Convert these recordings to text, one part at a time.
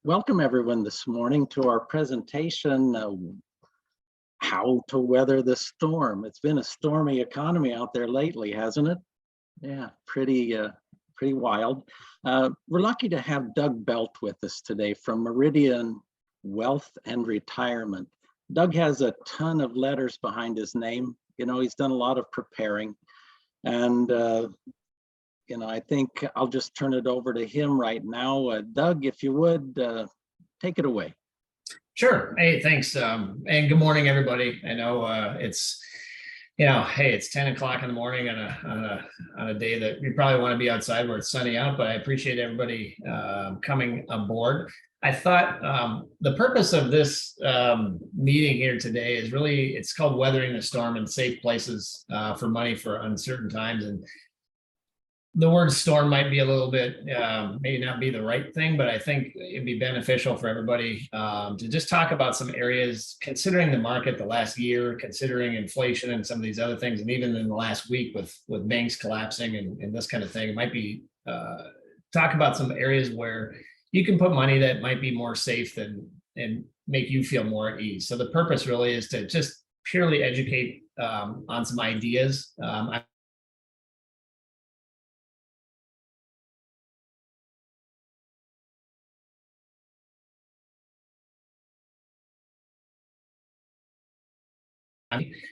Welcome everyone this morning to our presentation, How to Weather the Storm. It's been a stormy economy out there lately, hasn't it? Yeah, pretty wild. We're lucky to have Doug Belt with us today from Meridian Wealth and Retirement. Doug has a ton of letters behind his name. You know, he's done a lot of preparing, and I think I'll just turn it over to him right now. Doug, if you would, take it away. Sure. Hey, thanks. And good morning, everybody. I know it's 10 o'clock in the morning on a day that you probably want to be outside where it's sunny out, but I appreciate everybody coming aboard. I thought the purpose of this meeting here today is really, it's called Weathering the Storm and Safe Places for Money for Uncertain Times. And the word storm might be a little bit, maybe not be the right thing, but I think it'd be beneficial for everybody to just talk about some areas, considering the market the last year, considering inflation and some of these other things, and even in the last week with banks collapsing and this kind of thing. It might be talk about some areas where you can put money that might be more safe and make you feel more at ease. So the purpose really is to just purely educate on some ideas.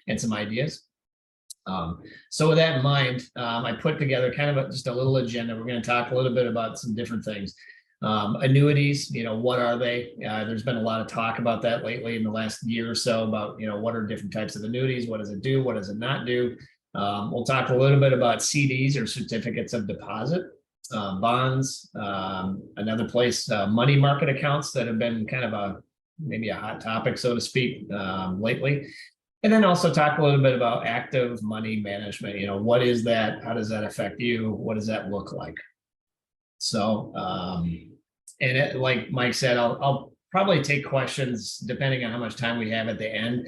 And some ideas. So with that in mind, I put together kind of just a little agenda. We're going to talk a little bit about some different things. Annuities, what are they? There's been a lot of talk about that lately in the last year or so about, what are different types of annuities? What does it do? What does it not do? We'll talk a little bit about CDs or certificates of deposit, bonds, another place, money market accounts that have been kind of maybe a hot topic, so to speak, lately. And then also talk a little bit about active money management. What is that? How does that affect you? What does that look like? So, like Mike said, I'll probably take questions depending on how much time we have at the end.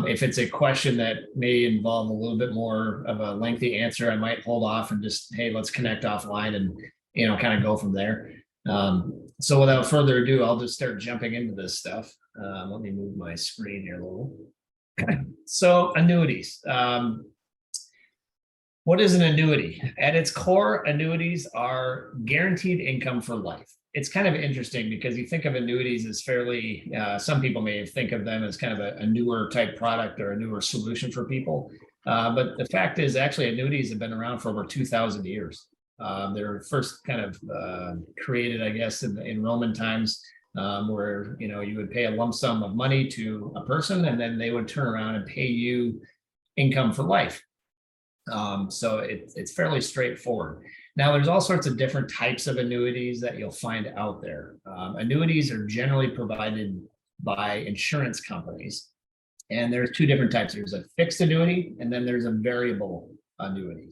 If it's a question that may involve a little bit more of a lengthy answer, I might hold off and just, hey, let's connect offline and, kind of go from there. So without further ado, I'll just start jumping into this stuff. Let me move my screen here a little. So annuities. What is an annuity? At its core, annuities are guaranteed income for life. It's kind of interesting because you think of annuities as fairly, some people may think of them as kind of a newer type product or a newer solution for people. But the fact is actually annuities have been around for over 2,000 years. They were first kind of created, I guess, in Roman times. Where you would pay a lump sum of money to a person and then they would turn around and pay you income for life. So it's fairly straightforward. Now there's all sorts of different types of annuities that you'll find out there. Annuities are generally provided by insurance companies, and there's two different types. There's a fixed annuity and then there's a variable annuity.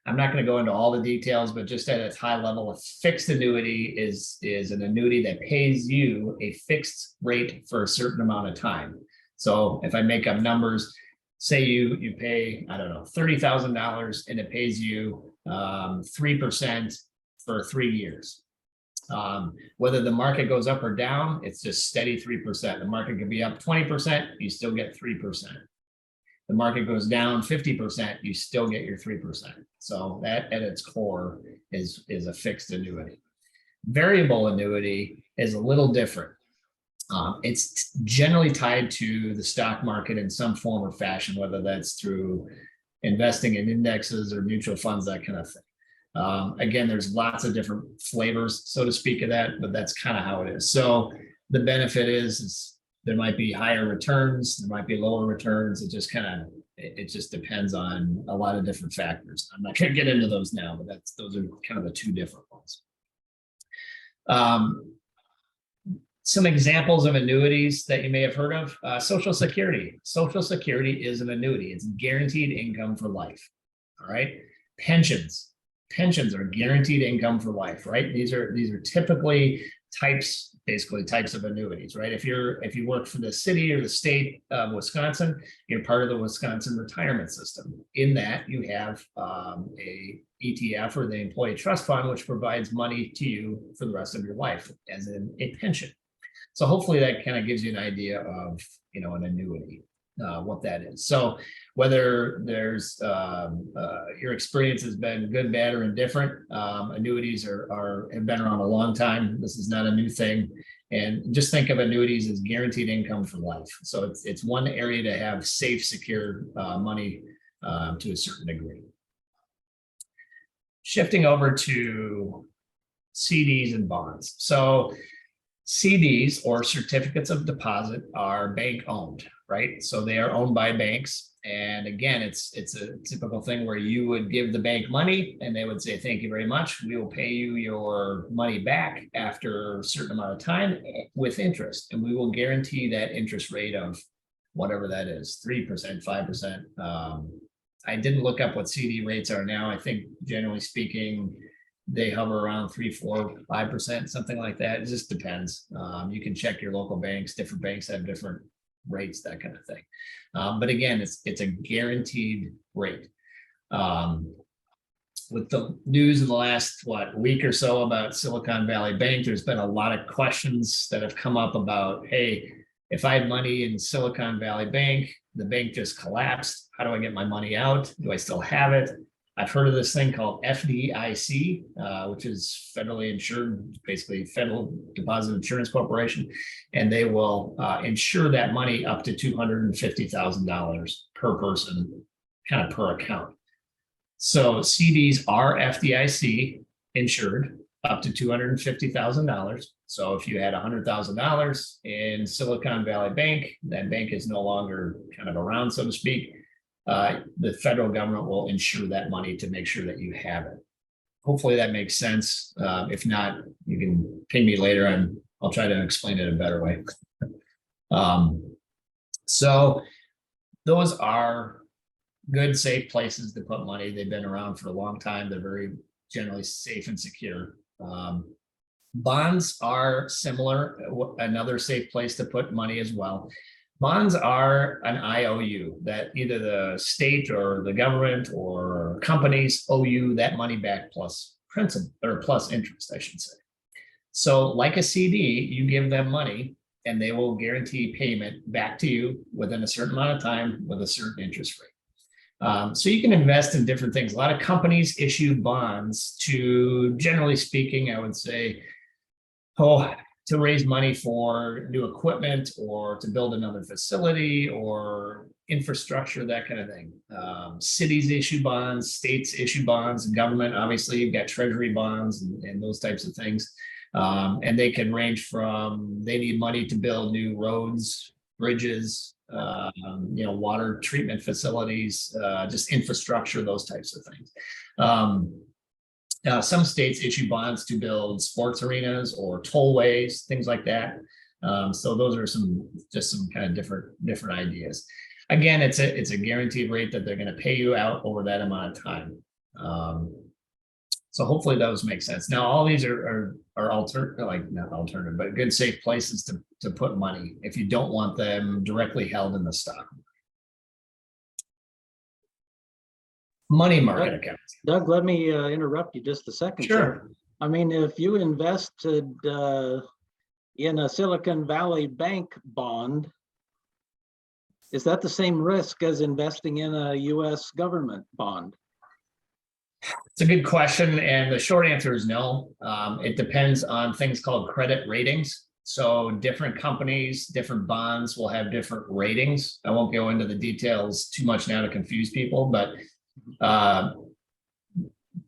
I'm not going to go into all the details, but just at its high level, a fixed annuity is an annuity that pays you a fixed rate for a certain amount of time. So if I make up numbers, say you pay, I don't know, $30,000 and it pays you 3% for 3 years. Whether the market goes up or down, it's just steady 3%. The market could be up 20%, you still get 3%. The market goes down 50%, you still get your 3%. So that at its core is a fixed annuity. Variable annuity is a little different. It's generally tied to the stock market in some form or fashion, whether that's through investing in indexes or mutual funds, that kind of thing. Again, there's lots of different flavors, so to speak, of that, but that's kind of how it is. So the benefit is there might be higher returns, there might be lower returns. It just depends on a lot of different factors. I'm not going to get into those now, but those are kind of the two different ones. Some examples of annuities that you may have heard of: Social Security. Social Security is an annuity. It's guaranteed income for life. All right. Pensions are guaranteed income for life, right? These are typically types of annuities, right? If you work for the city or the state of Wisconsin, you're part of the Wisconsin retirement system. In that, you have a ETF or the employee trust fund, which provides money to you for the rest of your life, as in a pension. So hopefully that kind of gives you an idea of, an annuity, what that is. So whether there's your experience has been good, bad, or indifferent, annuities have been around a long time. This is not a new thing. And just think of annuities as guaranteed income for life. So it's one area to have safe, secure money to a certain degree. Shifting over to CDs and bonds. So CDs, or certificates of deposit, are bank owned, right? So they are owned by banks. And again, it's a typical thing where you would give the bank money and they would say, thank you very much. We will pay you your money back after a certain amount of time with interest. And we will guarantee that interest rate of whatever that is, 3%, 5%. I didn't look up what CD rates are now. I think generally speaking, they hover around 3, 4, 5%, something like that. It just depends. You can check your local banks. Different banks have different rates, that kind of thing. But again, it's a guaranteed rate. With the news in the last week or so about Silicon Valley Bank, there's been a lot of questions that have come up about, hey, if I had money in Silicon Valley Bank, the bank just collapsed. How do I get my money out? Do I still have it? I've heard of this thing called FDIC, which is federally insured, basically Federal Deposit Insurance Corporation, and they will insure that money up to $250,000 per person, kind of per account. So CDs are FDIC insured up to $250,000. So if you had $100,000 in Silicon Valley Bank, that bank is no longer kind of around, so to speak. The federal government will insure that money to make sure that you have it. Hopefully that makes sense. If not, you can ping me later and I'll try to explain it a better way. So those are good, safe places to put money. They've been around for a long time. They're very generally safe and secure. Bonds are similar, another safe place to put money as well. Bonds are an IOU that either the state or the government or companies owe you that money back plus principal, or plus interest, I should say. So like a CD, you give them money and they will guarantee payment back to you within a certain amount of time with a certain interest rate. So you can invest in different things. A lot of companies issue bonds to, generally speaking, I would say, to raise money for new equipment or to build another facility or infrastructure, that kind of thing. Cities issue bonds, states issue bonds, and government, obviously, you've got treasury bonds and those types of things. And they can range from, they need money to build new roads, bridges, water treatment facilities, just infrastructure, those types of things. Some states issue bonds to build sports arenas or tollways, things like that. So those are some kind of different ideas. Again, it's a guaranteed rate that they're going to pay you out over that amount of time. So hopefully those make sense. Now, all these are not alternative, but good, safe places to put money if you don't want them directly held in the stock. Money market accounts. Doug, let me interrupt you just a second. Sure. Sir. I mean, if you invested in a Silicon Valley Bank bond, is that the same risk as investing in a U.S. government bond? It's a good question. And the short answer is no. It depends on things called credit ratings. So different companies, different bonds will have different ratings. I won't go into the details too much now to confuse people, but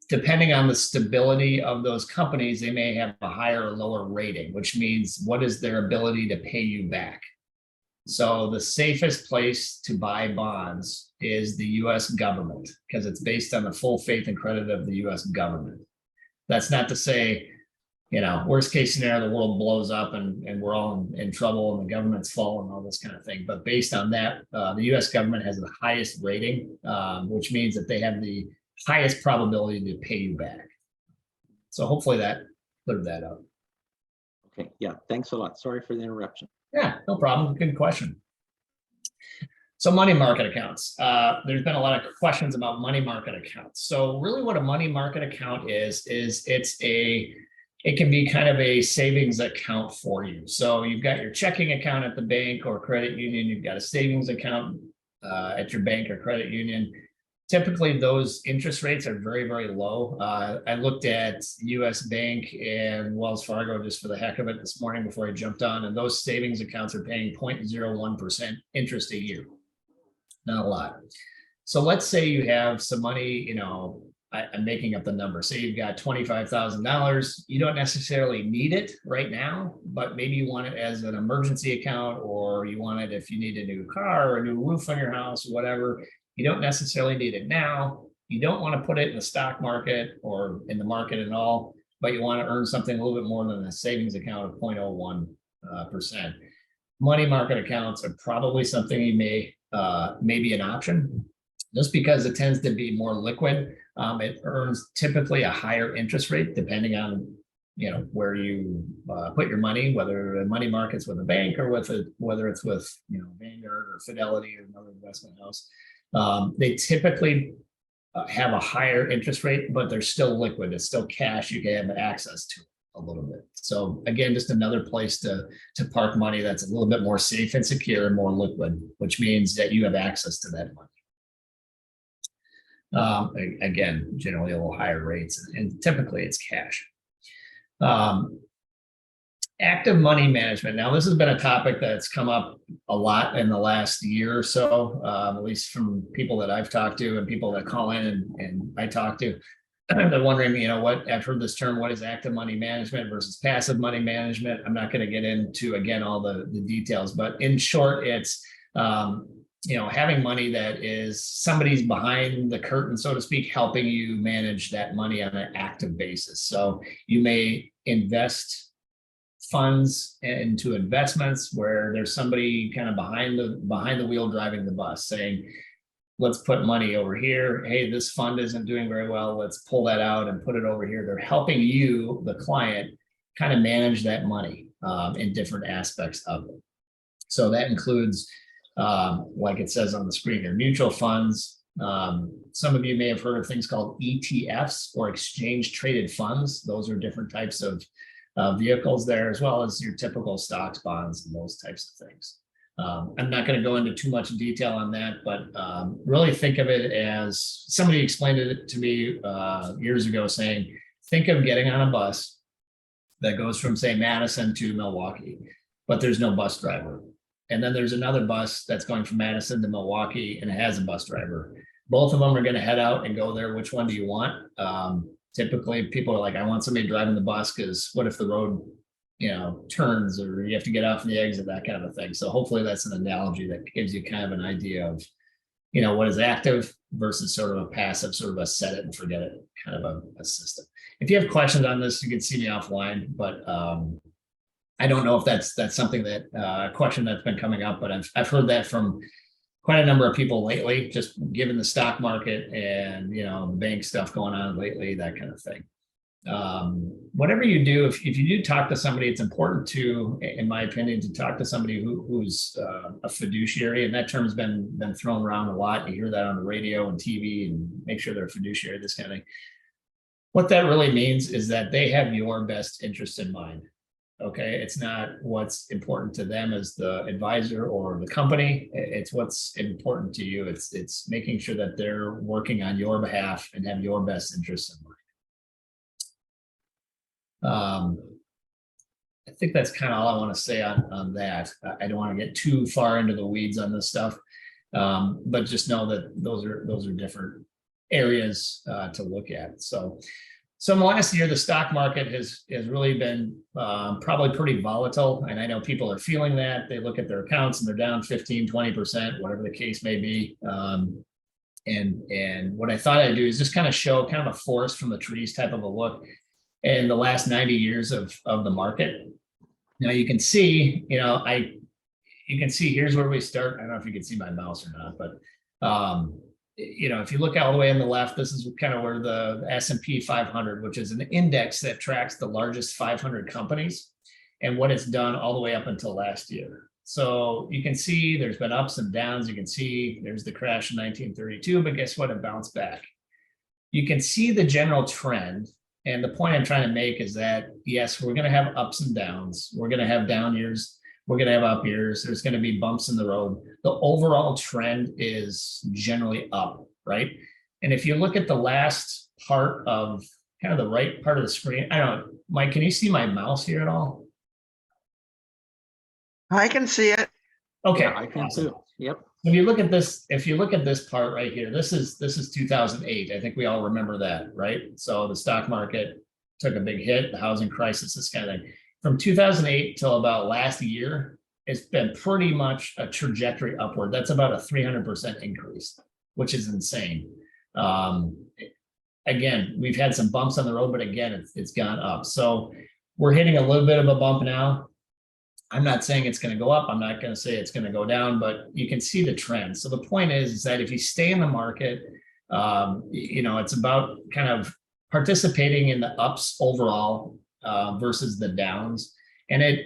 depending on the stability of those companies, they may have a higher or lower rating, which means what is their ability to pay you back? So the safest place to buy bonds is the U.S. government, because it's based on the full faith and credit of the U.S. government. That's not to say, worst case scenario, the world blows up and we're all in trouble and the government's full and all this kind of thing. But based on that, the U.S. government has the highest rating, which means that they have the highest probability to pay you back. So hopefully that cleared that up. Okay, yeah, thanks a lot. Sorry for the interruption. Yeah, no problem. Good question. So money market accounts. There's been a lot of questions about money market accounts. So really what a money market account is it's it can be kind of a savings account for you. So you've got your checking account at the bank or credit union, you've got a savings account at your bank or credit union. Typically, those interest rates are very, very low. I looked at US Bank and Wells Fargo just for the heck of it this morning before I jumped on, and those savings accounts are paying 0.01% interest a year. Not a lot. So let's say you have some money, you know, I'm making up the number. Say you've got $25,000. You don't necessarily need it right now, but maybe you want it as an emergency account, or you want it if you need a new car or a new roof on your house, whatever. You don't necessarily need it now. You don't want to put it in the stock market or in the market at all, but you want to earn something a little bit more than a savings account of 0.01%. Money market accounts are probably something you may be an option, just because it tends to be more liquid. It earns typically a higher interest rate depending on, you know, where you put your money, whether the money market's with a bank or whether it's with, you know, Vanguard or Fidelity or another investment house. They typically have a higher interest rate, but they're still liquid. It's still cash. You can have access to a little bit. So again, just another place to park money that's a little bit more safe and secure and more liquid, which means that you have access to that money. Again, generally a little higher rates, and typically it's cash. Active money management. Now, this has been a topic that's come up a lot in the last year or so, at least from people that I've talked to and people that call in and I talk to. They're wondering, you know, I've heard this term, what is active money management versus passive money management? I'm not going to get into, again, all the details, but in short, it's, you know, having money that is somebody's behind the curtain, so to speak, helping you manage that money on an active basis. So you may invest funds into investments where there's somebody kind of behind the wheel driving the bus saying, let's put money over here. Hey, this fund isn't doing very well. Let's pull that out and put it over here. They're helping you, the client, kind of manage that money in different aspects of it. So that includes, like it says on the screen here, mutual funds. Some of you may have heard of things called ETFs or exchange traded funds. Those are different types of vehicles there, as well as your typical stocks, bonds, and those types of things. I'm not going to go into too much detail on that, but really think of it as, somebody explained it to me years ago, saying, think of getting on a bus that goes from, say, Madison to Milwaukee, but there's no bus driver. And then there's another bus that's going from Madison to Milwaukee and it has a bus driver. Both of them are going to head out and go there. Which one do you want? Typically people are like, I want somebody driving the bus, because what if the road, you know, turns, or you have to get off the exit, that kind of a thing. So hopefully that's an analogy that gives you kind of an idea of, you know, what is active versus sort of a passive, sort of a set it and forget it kind of a system. If you have questions on this, you can see me offline, but I don't know if that's something that a question that's been coming up, but I've heard that from quite a number of people lately, just given the stock market and, you know, the bank stuff going on lately, that kind of thing. Whatever you do, if you do talk to somebody, it's important to, in my opinion, to talk to somebody who's a fiduciary, and that term has been thrown around a lot. You hear that on the radio and TV, and make sure they're a fiduciary, this kind of thing. What that really means is that they have your best interest in mind. Okay, it's not what's important to them as the advisor or the company. It's what's important to you. It's making sure that they're working on your behalf and have your best interests in mind. I think that's kind of all I want to say on that. I don't want to get too far into the weeds on this stuff, but just know that those are different areas to look at. So in the last year, the stock market has really been probably pretty volatile. And I know people are feeling that. They look at their accounts and they're down 15, 20%, whatever the case may be. And what I thought I'd do is just kind of show kind of a forest from the trees type of a look in the last 90 years of the market. Now you can see, you know, you can see here's where we start. I don't know if you can see my mouse or not, but you know, if you look all the way on the left, this is kind of where the S&P 500, which is an index that tracks the largest 500 companies, and what it's done all the way up until last year. So you can see there's been ups and downs. You can see there's the crash in 1932, but guess what? It bounced back. You can see the general trend, And the point I'm trying to make is that, yes, we're going to have ups and downs. We're going to have down years. We're going to have up years. There's going to be bumps in the road. The overall trend is generally up, right? And if you look at the last part of kind of the right part of the screen, I don't know, Mike, can you see my mouse here at all? I can see it. Okay, Yeah, I can awesome. too. Yep. If you look at this part right here, this is 2008. I think we all remember that, right? So the stock market took a big hit, the housing crisis, this kind of thing. From 2008 till about last year, it's been pretty much a trajectory upward. That's about a 300% increase, which is insane. Again, we've had some bumps on the road, but again, it's gone up. So we're hitting a little bit of a bump now. I'm not saying it's going to go up. I'm not going to say it's going to go down, but you can see the trend. So the point is that if you stay in the market, it's about kind of participating in the ups overall versus the downs. And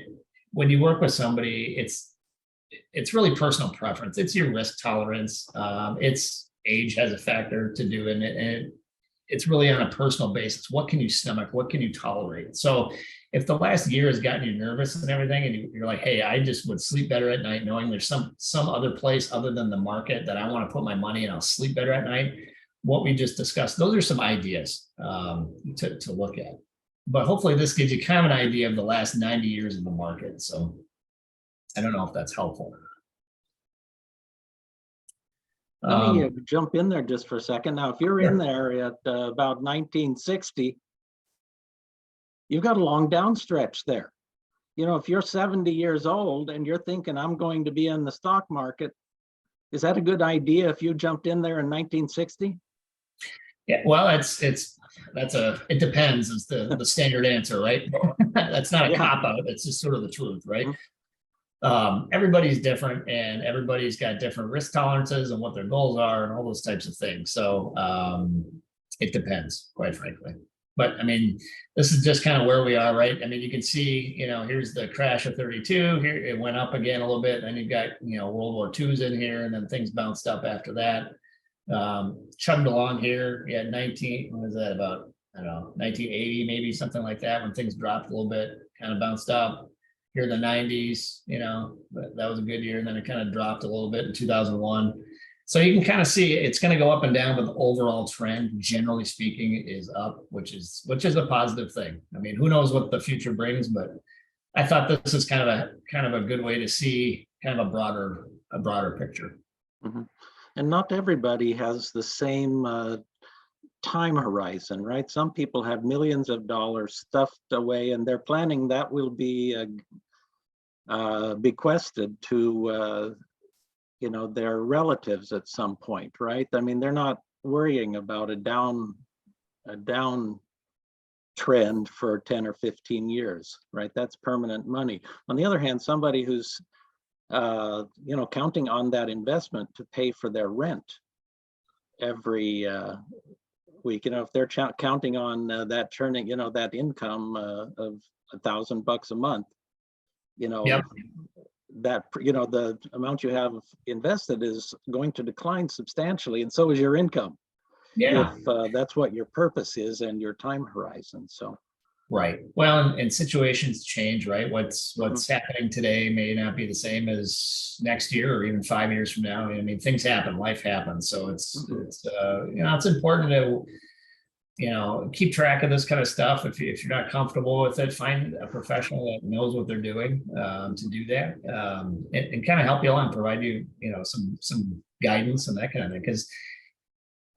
when you work with somebody, it's really personal preference. It's your risk tolerance. It's age has a factor to do in it. And it's really on a personal basis. What can you stomach? What can you tolerate? So if the last year has gotten you nervous and everything, and you're like, hey, I just would sleep better at night knowing there's some other place other than the market that I want to put my money in, I'll sleep better at night. What we just discussed, those are some ideas to look at. But hopefully this gives you kind of an idea of the last 90 years in the market. So I don't know if that's helpful. Let me jump in there just for a second. Now, if you're Sure. in there at about 1960, you've got a long down stretch there. If you're 70 years old and you're thinking I'm going to be in the stock market, is that a good idea if you jumped in there in 1960? Yeah, well, it depends is the standard answer, right? That's not a cop out. It's just sort of the truth, right? Mm-hmm. Everybody's different and everybody's got different risk tolerances and what their goals are and all those types of things. So it depends, quite frankly. But I mean, this is just kind of where we are, right? I mean, you can see, here's the crash of 32. Here it went up again a little bit. Then you've got, World War II's in here, and then things bounced up after that. Chugged along here. You had 1980, maybe something like that, when things dropped a little bit, kind of bounced up. Here in the 90s, that was a good year. And then it kind of dropped a little bit in 2001. So you can kind of see it's going to go up and down, but the overall trend, generally speaking, is up, which is a positive thing. I mean, who knows what the future brings, but I thought this is kind of a good way to see kind of a broader picture. Mm-hmm. And not everybody has the same time horizon, right? Some people have millions of dollars stuffed away, and they're planning that will be bequested to their relatives at some point, right? I mean, they're not worrying about a down trend for 10 or 15 years, right? That's permanent money. On the other hand, somebody who's counting on that investment to pay for their rent every week, if they're counting on that turning, that income of $1,000 a month, Yep. that the amount you have invested is going to decline substantially, and so is your income. Yeah. If that's what your purpose is and your time horizon. So right. Well, and situations change, right? What's happening today may not be the same as next year or even 5 years from now. I mean, things happen, life happens. So it's important to keep track of this kind of stuff. If you're not comfortable with it, find a professional that knows what they're doing to do that and kind of help you along, provide you, some guidance and that kind of thing. Because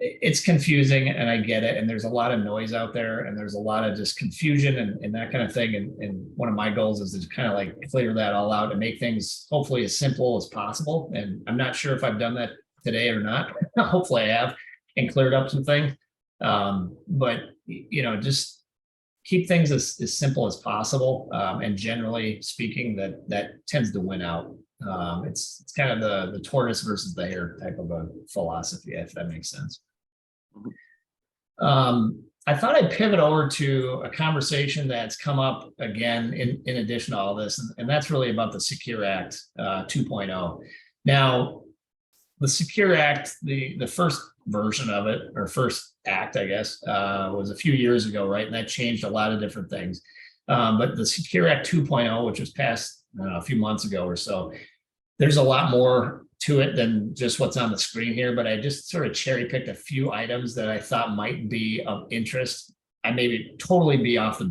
it's confusing and I get it. And there's a lot of noise out there and there's a lot of just confusion and that kind of thing. And one of my goals is to kind of like clear that all out and make things hopefully as simple as possible. And I'm not sure if I've done that today or not. Hopefully I have and cleared up some things. But just keep things as simple as possible. And generally speaking, that tends to win out. It's kind of the tortoise versus the hare type of a philosophy, if that makes sense. I thought I'd pivot over to a conversation that's come up again in addition to all this, and that's really about the Secure Act 2.0. Now, the Secure Act, the first version of it, or first act, I guess, was a few years ago, right? And that changed a lot of different things. But the Secure Act 2.0, which was passed a few months ago or so, there's a lot more to it than just what's on the screen here, but I just sort of cherry picked a few items that I thought might be of interest. I may totally be off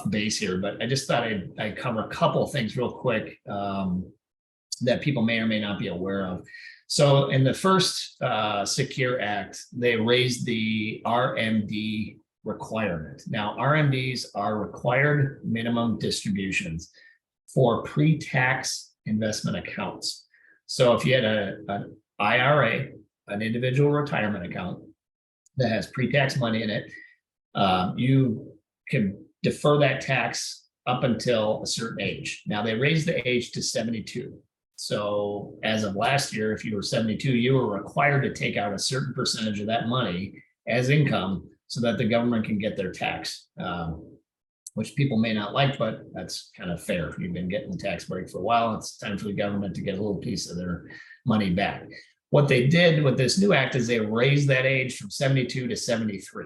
base here, but I just thought I'd cover a couple of things real quick that people may or may not be aware of. So in the first Secure Act, they raised the RMD requirement. Now, RMDs are required minimum distributions for pre-tax investment accounts. So if you had an IRA, an individual retirement account that has pre-tax money in it, you can defer that tax up until a certain age. Now, they raised the age to 72. So as of last year, if you were 72, you were required to take out a certain percentage of that money as income so that the government can get their tax, which people may not like, but that's kind of fair. If you've been getting the tax break for a while, it's time for the government to get a little piece of their money back. What they did with this new act is they raised that age from 72 to 73.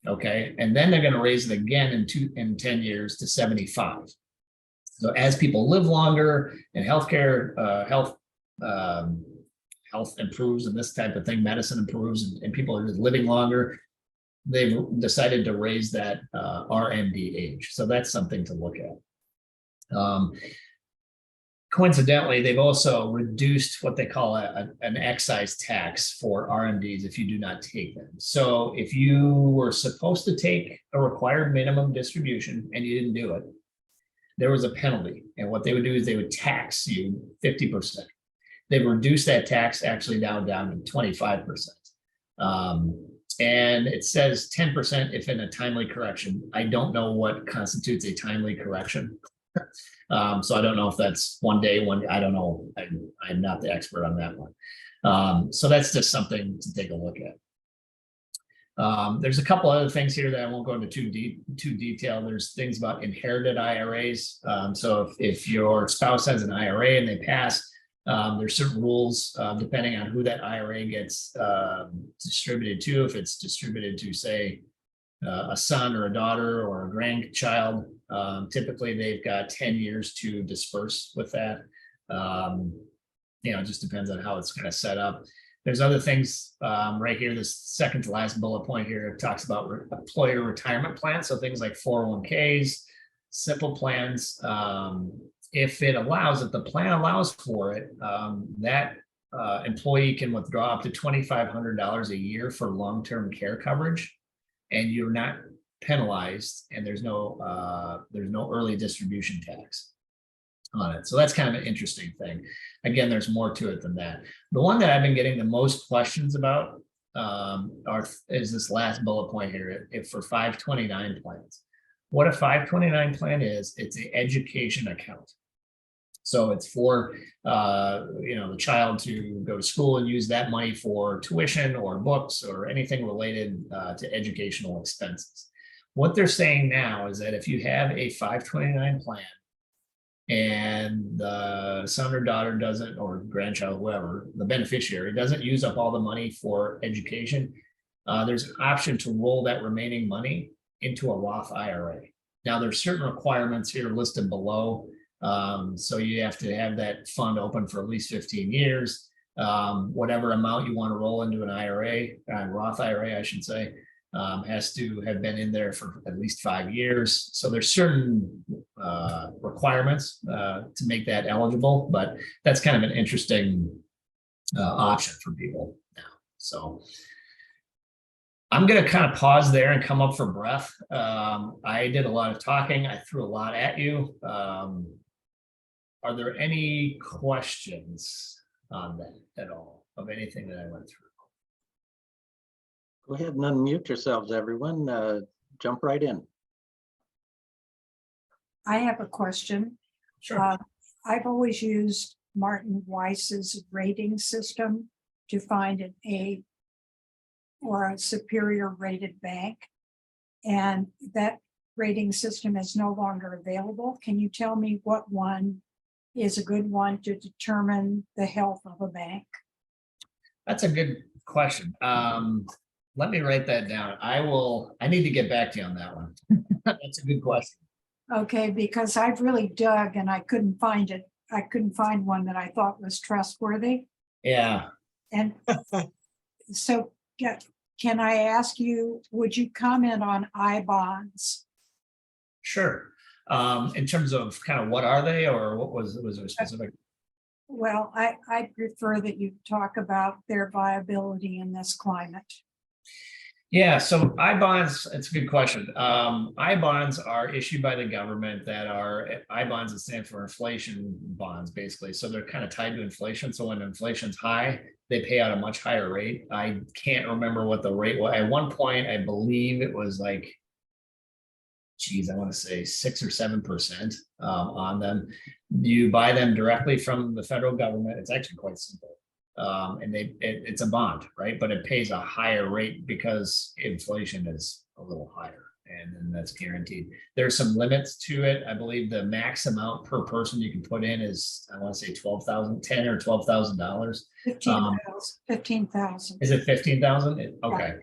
Okay. And then they're going to raise it again in 10 years to 75. So as people live longer and health improves and this type of thing, medicine improves and people are just living longer, they've decided to raise that RMD age. So that's something to look at. Coincidentally, they've also reduced what they call an excise tax for RMDs if you do not take them. So if you were supposed to take a required minimum distribution and you didn't do it, there was a penalty. And what they would do is they would tax you 50%. They've reduced that tax actually down to 25%. And it says 10% if in a timely correction. I don't know what constitutes a timely correction. So I don't know if that's one day, I don't know. I'm not the expert on that one. So that's just something to take a look at. There's a couple other things here that I won't go into too detail. There's things about inherited IRAs. So if your spouse has an IRA and they pass, there's certain rules depending on who that IRA gets distributed to. If it's distributed to, say, a son or a daughter or a grandchild, typically they've got 10 years to disperse with that. It just depends on how it's kind of set up. There's other things right here. This second to last bullet point here talks about employer retirement plans. So things like 401ks, simple plans. If the plan allows for it, that employee can withdraw up to $2,500 a year for long-term care coverage, and you're not penalized, and there's no early distribution tax on it. So that's kind of an interesting thing. Again, there's more to it than that. The one that I've been getting the most questions about is this last bullet point here, if for 529 plans. What a 529 plan is, it's an education account. So it's for the child to go to school and use that money for tuition or books or anything related to educational expenses. What they're saying now is that if you have a 529 plan and the son or daughter doesn't, or grandchild, whoever, the beneficiary doesn't use up all the money for education, there's an option to roll that remaining money into a Roth IRA. Now, there's certain requirements here listed below. So you have to have that fund open for at least 15 years. Whatever amount you want to roll into an IRA, Roth IRA, I should say, has to have been in there for at least 5 years. So there's certain requirements to make that eligible, but that's kind of an interesting option for people now. So I'm going to kind of pause there and come up for breath. I did a lot of talking. I threw a lot at you. Are there any questions on that at all, of anything that I went through? Go ahead and unmute yourselves, everyone. Jump right in. I have a question. Sure. I've always used Martin Weiss's rating system to find an A or a superior rated bank. And that rating system is no longer available. Can you tell me what one is a good one to determine the health of a bank? That's a good question. Let me write that down. I need to get back to you on that one. That's a good question. Okay, because I've really dug and I couldn't find it. I couldn't find one that I thought was trustworthy. Yeah, And so can I ask you, would you comment on I bonds? sure. In terms of kind of what are they, or what was there a specific? Well, I prefer that you talk about their viability in this climate. Yeah, so I bonds, it's a good question. I bonds are issued by the government that are I bonds that stand for inflation bonds, basically. So they're kind of tied to inflation. So when inflation's high, they pay out a much higher rate. I can't remember what the rate was. At one point, I believe it was like, geez, I want to say 6 or 7% on them. You buy them directly from the federal government. It's actually quite simple. And it's a bond, right? But it pays a higher rate because inflation is a little higher, and then that's guaranteed. There's some limits to it. I believe the max amount per person you can put in is, I want to say $10,000 or $12,000. 15,000. Is it 15,000? Okay.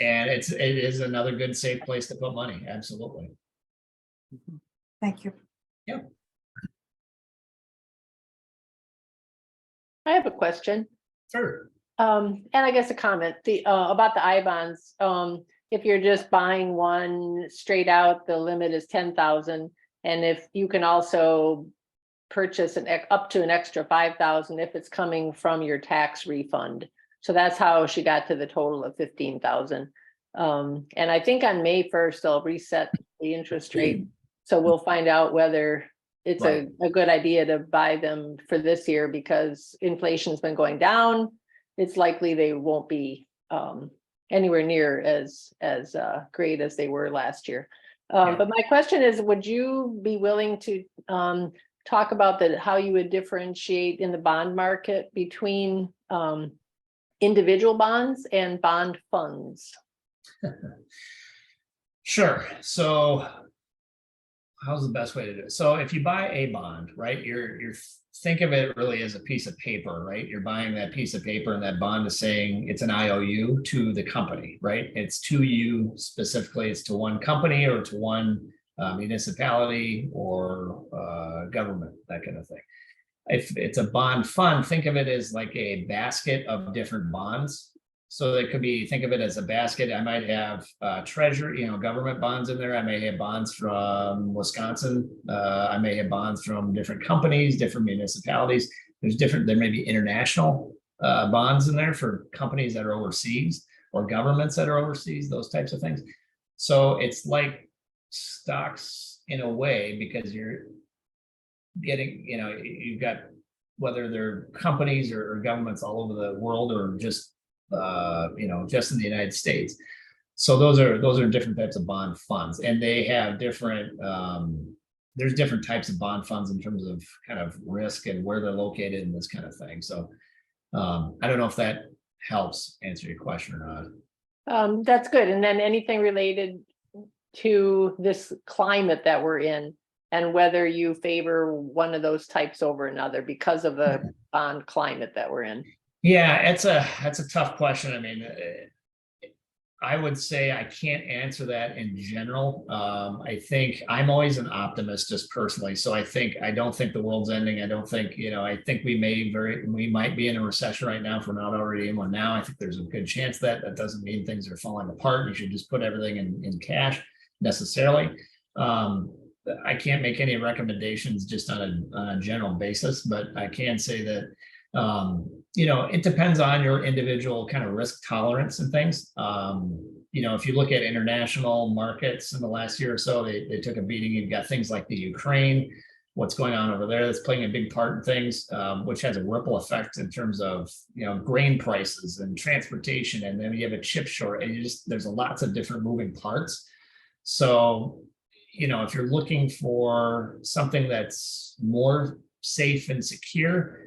And it is another good, safe place to put money. Absolutely. Thank you. Yeah. I have a question, Sure. and I guess a comment, about the I bonds. If you're just buying one straight out, the limit is 10,000. And if you can also purchase up to an extra 5,000 if it's coming from your tax refund. So that's how she got to the total of 15,000. And I think on May 1st, they'll reset the interest rate. So we'll find out whether it's Right. a good idea to buy them for this year, because inflation's been going down. It's likely they won't be anywhere near as great as they were last year. Yeah. But my question is, would you be willing to talk about how you would differentiate in the bond market between individual bonds and bond funds? Sure. So how's the best way to do it? So if you buy a bond, right, you're think of it really as a piece of paper, right? You're buying that piece of paper, and that bond is saying it's an IOU to the company, right? It's to you specifically. It's to one company or to one municipality or government, that kind of thing. If it's a bond fund, think of it as like a basket of different bonds. So it could be, think of it as a basket. I might have treasury, government bonds in there. I may have bonds from Wisconsin. I may have bonds from different companies, different municipalities. There may be international bonds in there for companies that are overseas or governments that are overseas, those types of things. So it's like stocks in a way, because you're getting, you've got, whether they're companies or governments all over the world, or just just in the United States. So those are different types of bond funds, and they have different, there's different types of bond funds in terms of kind of risk and where they're located and this kind of thing. So I don't know if that helps answer your question or not. That's good. And then anything related to this climate that we're in, and whether you favor one of those types over another because of the bond climate that we're in. Yeah, that's a tough question. I mean, I would say I can't answer that in general. I think I'm always an optimist, just personally. So I don't think the world's ending. I don't think, I think we might be in a recession right now if we're not already in one now. I think there's a good chance that doesn't mean things are falling apart. You should just put everything in cash necessarily. I can't make any recommendations just on a general basis, but I can say that it depends on your individual kind of risk tolerance and things. If you look at international markets in the last year or so, they took a beating. You've got things like the Ukraine, what's going on over there that's playing a big part in things, which has a ripple effect in terms of, grain prices and transportation. And then you have a chip shortage. There's lots of different moving parts. So, if you're looking for something that's more safe and secure,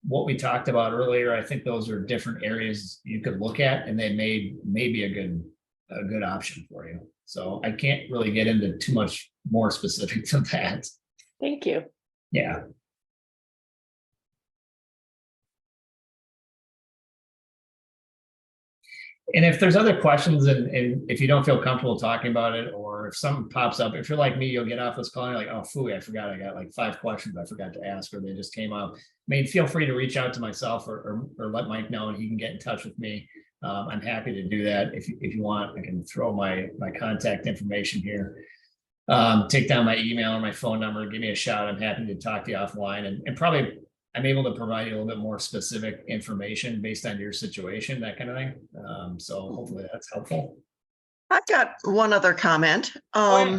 what we talked about earlier, I think those are different areas you could look at, and they may be a good option for you. So I can't really get into too much more specific than that. Thank you. Yeah. And if there's other questions and if you don't feel comfortable talking about it, or if something pops up, if you're like me, you'll get off this call and you're like, oh, phooey, I forgot I got like 5 questions I forgot to ask, or they just came up. I mean, feel free to reach out to myself or let Mike know and he can get in touch with me. I'm happy to do that. If you want, I can throw my contact information here. Take down my email or my phone number, give me a shout. I'm happy to talk to you offline and probably I'm able to provide you a little bit more specific information based on your situation, that kind of thing. So hopefully that's helpful. I've got one other comment. Yeah.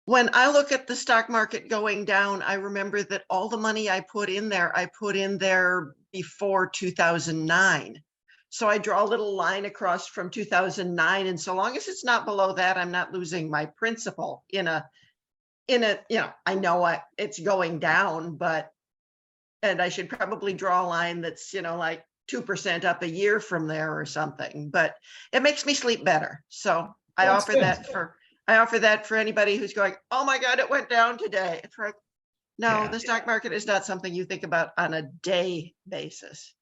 When I look at the stock market going down, I remember that all the money I put in there before 2009. So I draw a little line across from 2009. And so long as it's not below that, I'm not losing my principal in a, I know it's going down, and I should probably draw a line that's, like 2% up a year from there or something, but it makes me sleep better. So I offer that for anybody who's going, oh my God, it went down today. It's like, no, the stock market is not something you think about on a day basis.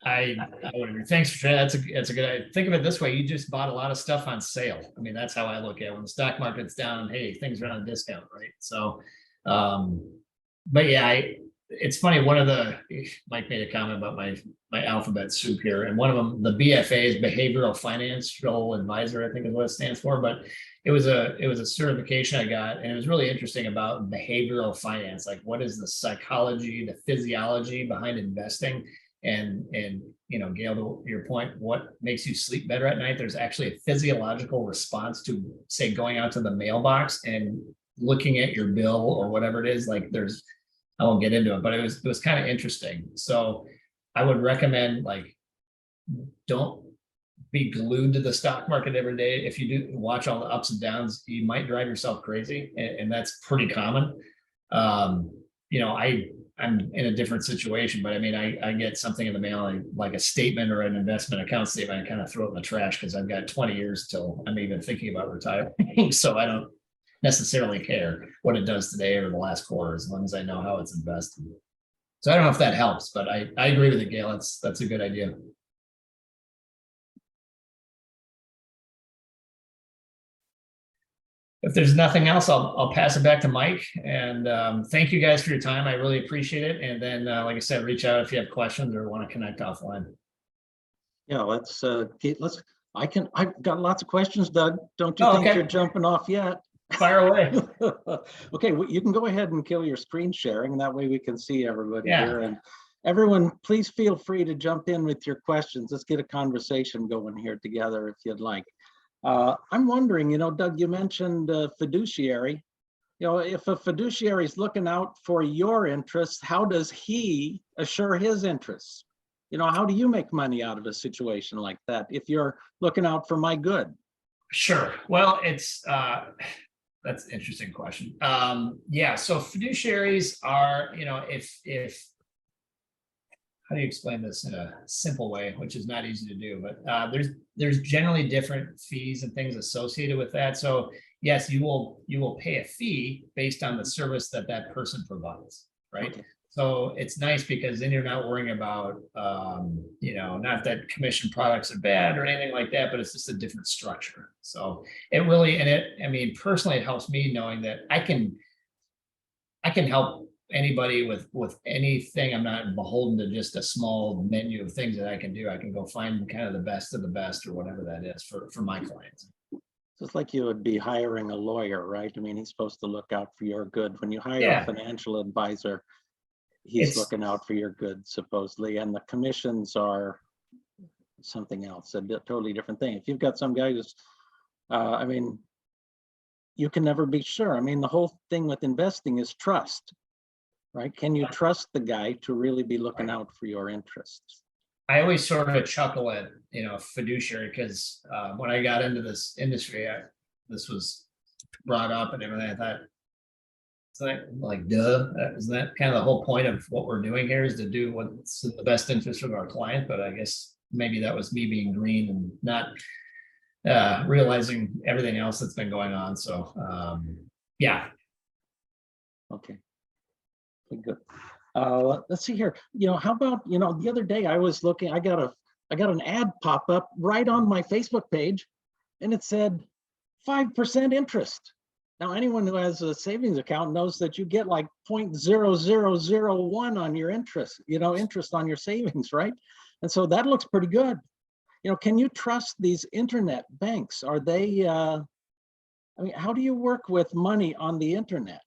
I would agree. Thanks for sharing. That's a good idea. Think of it this way. You just bought a lot of stuff on sale. I mean, that's how I look at it. When the stock market's down, hey, things are on a discount, right? So, but yeah, it's funny. Mike made a comment about my alphabet soup here, and one of them, the BFA is Behavioral Financial Advisor, I think is what it stands for. But it was a certification I got, and it was really interesting about behavioral finance. Like, what is the psychology, the physiology behind investing? And Gail, to your point, what makes you sleep better at night? There's actually a physiological response to, say, going out to the mailbox and looking at your bill or whatever it is. Like, I won't get into it, but it was kind of interesting. So I would recommend, like, don't be glued to the stock market every day. If you do watch all the ups and downs, you might drive yourself crazy, and that's pretty common. I'm in a different situation, but I mean, I get something in the mail, like a statement or an investment account statement, I kind of throw it in the trash because I've got 20 years till I'm even thinking about retiring. So I don't necessarily care what it does today or the last quarter, as long as I know how it's invested. So I don't know if that helps, but I agree with you, Gail. That's a good idea. If there's nothing else, I'll pass it back to Mike. And thank you guys for your time. I really appreciate it. And then, like I said, reach out if you have questions or want to connect offline. Yeah, I've got lots of questions, Doug. Don't you think you're jumping off yet? Fire away. Okay, well, you can go ahead and kill your screen sharing. That way we can see everybody Yeah. here. And everyone, please feel free to jump in with your questions. Let's get a conversation going here together if you'd like. I'm wondering, Doug, you mentioned fiduciary. If a fiduciary is looking out for your interests, how does he assure his interests? How do you make money out of a situation like that if you're looking out for my good? Sure. Well, that's an interesting question. Yeah. So fiduciaries are, if how do you explain this in a simple way, which is not easy to do, but there's generally different fees and things associated with that. So yes, you will pay a fee based on the service that person provides, right? Okay. So it's nice because then you're not worrying about, not that commission products are bad or anything like that, but it's just a different structure. So it really, personally, it helps me knowing that I can help anybody with anything. I'm not beholden to just a small menu of things that I can do. I can go find kind of the best of the best or whatever that is for my clients. It's like you would be hiring a lawyer, right? He's supposed to look out for your good. When you hire a financial advisor, he's looking out for your good, supposedly, and the commissions are something else, a totally different thing. If you've got some guy who's, you can never be sure. The whole thing with investing is trust, right? Can you trust the guy to really be looking out for your interests? I always sort of chuckle at, fiduciary, because when I got into this industry, this was brought up and everything. I thought, it's like duh, isn't that kind of the whole point of what we're doing here, is to do what's in the best interest of our client? But I guess maybe that was me being green and not realizing everything else that's been going on. So yeah. Okay, good. Let's see here. How about, the other day I was looking, I got I got an ad pop up right on my Facebook page, and it said 5% interest. Now, anyone who has a savings account knows that you get like 0.0001 on your interest, interest on your savings, right? And so that looks pretty good. Can you trust these internet banks? Are they, how do you work with money on the internet?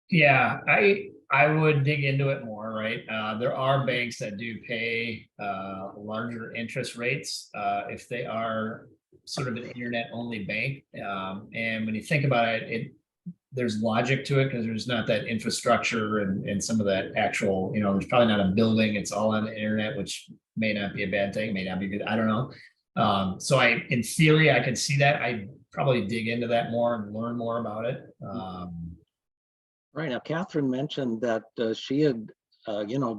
Yeah, I would dig into it more, right? There are banks that do pay larger interest rates if they are sort of an internet only bank. And when you think about it, there's logic to it because there's not that infrastructure and some of that actual, there's probably not a building. It's all on the internet, which may not be a bad thing, may not be good. I don't know. So in theory, I could see that. I probably dig into that more and learn more about it. Right. Now, Catherine mentioned that she had,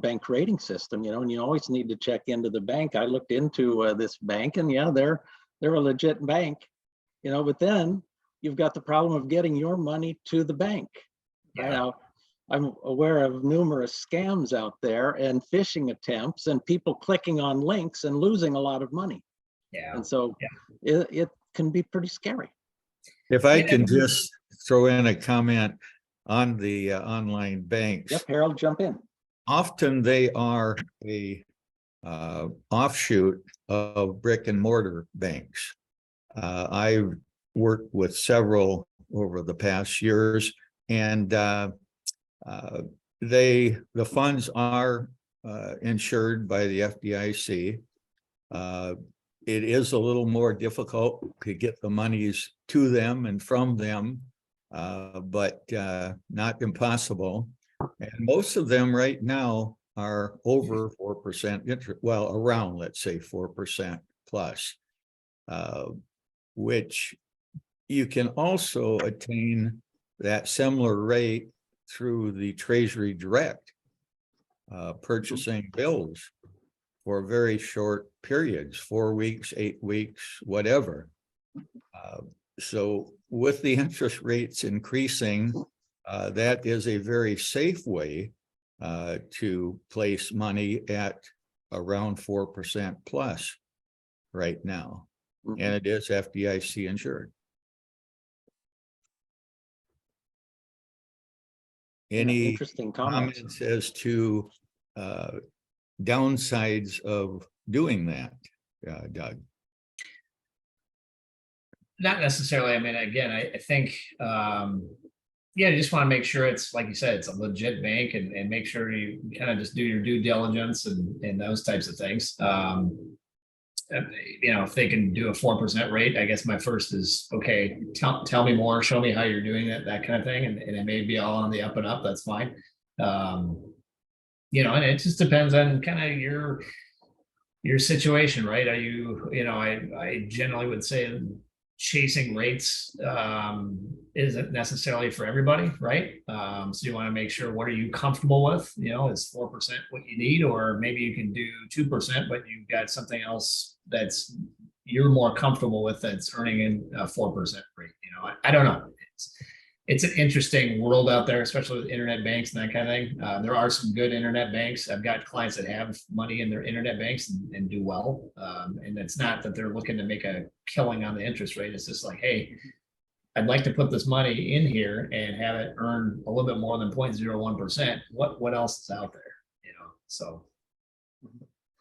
bank rating system, and you always need to check into the bank. I looked into this bank, and yeah, they're a legit bank, but then you've got the problem of getting your money to the bank. Yeah. Now, I'm aware of numerous scams out there and phishing attempts and people clicking on links and losing a lot of money. Yeah. And so it can be pretty scary. If I can just throw in a comment on the online banks. Yep, Harold, jump in. Often they are a offshoot of brick and mortar banks. I've worked with several over the past years, and the funds are insured by the FDIC. It is a little more difficult to get the monies to them and from them, but not impossible. And most of them right now are over 4% interest, well, around, let's say 4% plus, which you can also attain that similar rate through the Treasury Direct, purchasing bills for very short periods, 4 weeks, 8 weeks, whatever. So with the interest rates increasing, that is a very safe way to place money at around 4% plus right now. And it is FDIC insured. Any interesting comments as to downsides of doing that, Doug? Not necessarily. I mean, again, I think, you just want to make sure it's, like you said, it's a legit bank and make sure you kind of just do your due diligence and those types of things. If they can do a 4% rate, I guess my first is, okay, tell me more, show me how you're doing that kind of thing. And it may be all on the up and up, that's fine. And it just depends on kind of your situation, right? Are you, I generally would say chasing rates isn't necessarily for everybody, right? So you want to make sure, what are you comfortable with? Is 4% what you need, or maybe you can do 2%, but you've got something else that's you're more comfortable with that's earning in a 4% rate. I don't know. It's an interesting world out there, especially with internet banks and that kind of thing. There are some good internet banks. I've got clients that have money in their internet banks and do well. And it's not that they're looking to make a killing on the interest rate. It's just like, hey, I'd like to put this money in here and have it earn a little bit more than 0.01%. What else is out there? So.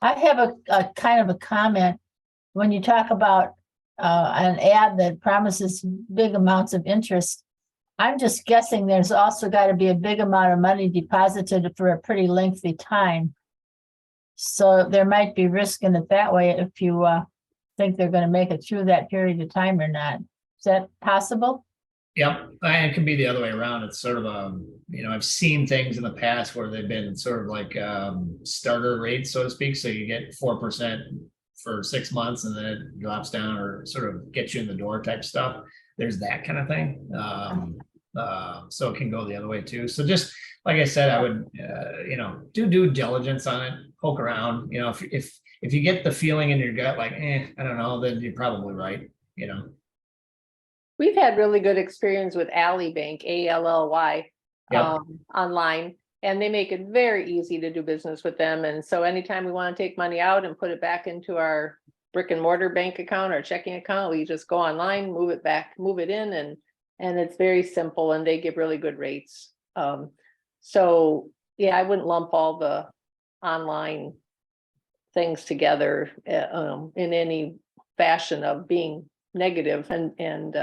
I have a kind of a comment when you talk about an ad that promises big amounts of interest. I'm just guessing there's also got to be a big amount of money deposited for a pretty lengthy time. So there might be risk in it that way if you think they're going to make it through that period of time or not. Is that possible? Yep, and it can be the other way around. It's sort of I've seen things in the past where they've been sort of like starter rates, so to speak. So you get 4% for 6 months and then it drops down, or sort of gets you in the door type stuff. There's that kind of thing. So it can go the other way too. So just like I said, I would, do due diligence on it, poke around. If you get the feeling in your gut, like, I don't know, then you're probably right. We've had really good experience with Ally Bank, ALLY, Yep. online. And they make it very easy to do business with them. And so anytime we want to take money out and put it back into our brick and mortar bank account or checking account, we just go online, move it back, move it in, and it's very simple, and they give really good rates. So yeah, I wouldn't lump all the online things together in any fashion of being negative, and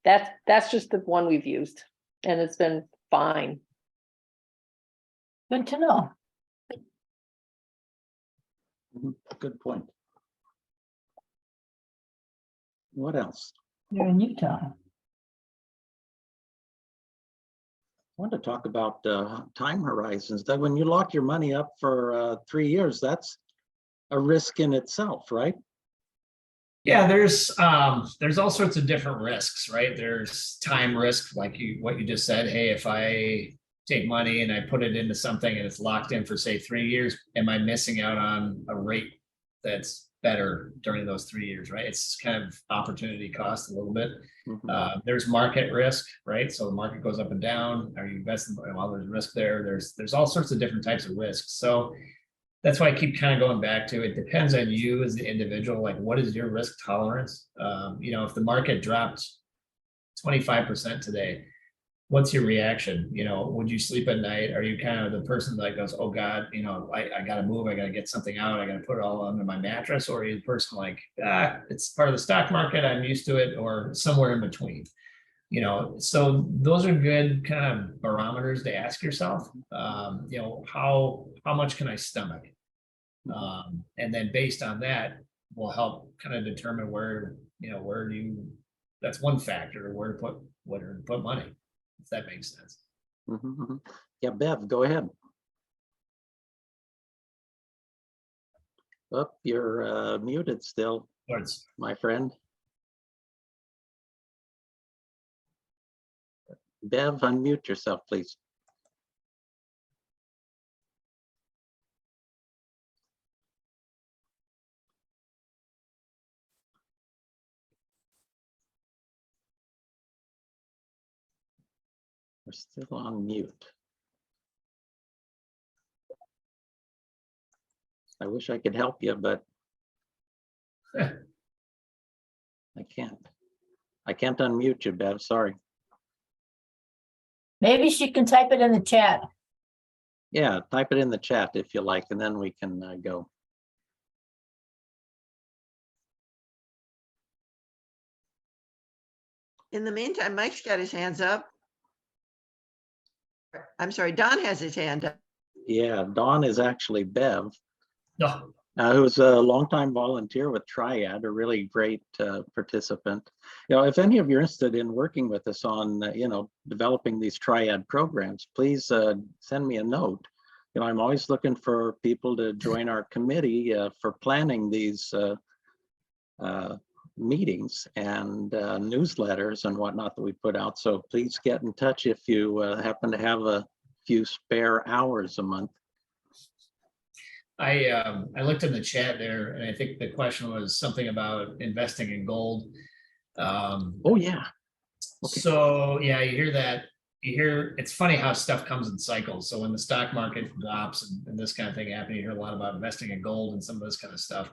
that's just the one we've used, and it's been fine. Good to know. Mhm, good point. What else? You're in Utah. I want to talk about time horizons. That when you lock your money up for 3 years, that's a risk in itself, right? Yeah, there's all sorts of different risks, right? There's time risk, like what you just said. Hey, if I take money and I put it into something and it's locked in for say 3 years, am I missing out on a rate that's better during those 3 years, right? It's kind of opportunity cost a little bit. Mhm. There's market risk, right? So the market goes up and down. Are you investing? Well, there's risk there. There's all sorts of different types of risks. So that's why I keep kind of going back to it depends on you as the individual. Like, what is your risk tolerance? If the market dropped 25% today, what's your reaction? Would you sleep at night? Are you kind of the person that goes, oh God, I got to move, I got to get something out, I got to put it all under my mattress? Or are you the person like, it's part of the stock market, I'm used to it, or somewhere in between? So those are good kind of barometers to ask yourself. How much can I stomach? And then based on that will help kind of determine where that's one factor, where to put money, if that makes sense. Mhm, mhm. Yeah, Bev, go ahead. Oh, you're muted still, Or it's my friend. Bev, unmute yourself, please. We're still on mute. I wish I could help you, but I can't. I can't unmute you, Bev, sorry. Maybe she can type it in the chat. Yeah, type it in the chat if you like, and then we can go. In the meantime, Mike's got his hands up. I'm sorry, Don has his hand up. Yeah, Dawn is actually Bev, no. who's a longtime volunteer with Triad, a really great participant. If any of you are interested in working with us on, developing these Triad programs, please send me a note. I'm always looking for people to join our committee for planning these meetings and newsletters and whatnot that we put out. So please get in touch if you happen to have a few spare hours a month. I looked in the chat there, and I think the question was something about investing in gold. Oh yeah. Okay. So yeah, you hear that. It's funny how stuff comes in cycles. So when the stock market drops and this kind of thing happens, you hear a lot about investing in gold and some of this kind of stuff.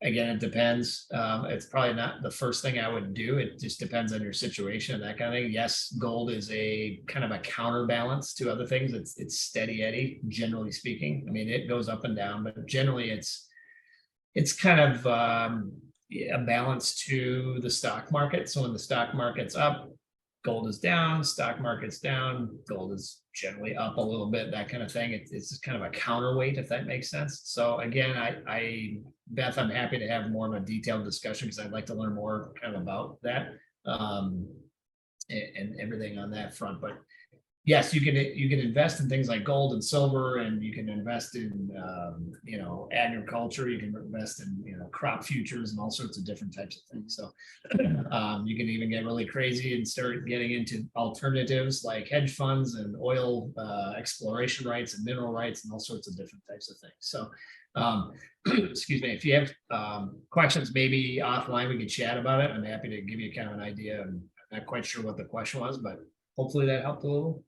Again, it depends. It's probably not the first thing I would do. It just depends on your situation and that kind of thing. Yes, gold is a kind of a counterbalance to other things. It's steady Eddie, generally speaking. I mean, it goes up and down, but generally it's kind of a balance to the stock market. So when the stock market's up, gold is down, stock market's down, gold is generally up a little bit, that kind of thing. It's kind of a counterweight, if that makes sense. So again, Beth, I'm happy to have more of a detailed discussion because I'd like to learn more kind of about that and everything on that front. But yes, you can invest in things like gold and silver, and you can invest in agriculture. You can invest in crop futures and all sorts of different types of things. So you can even get really crazy and start getting into alternatives like hedge funds and oil exploration rights and mineral rights and all sorts of different types of things. So excuse me, if you have questions, maybe offline we could chat about it. I'm happy to give you kind of an idea. I'm not quite sure what the question was, but hopefully that helped a little.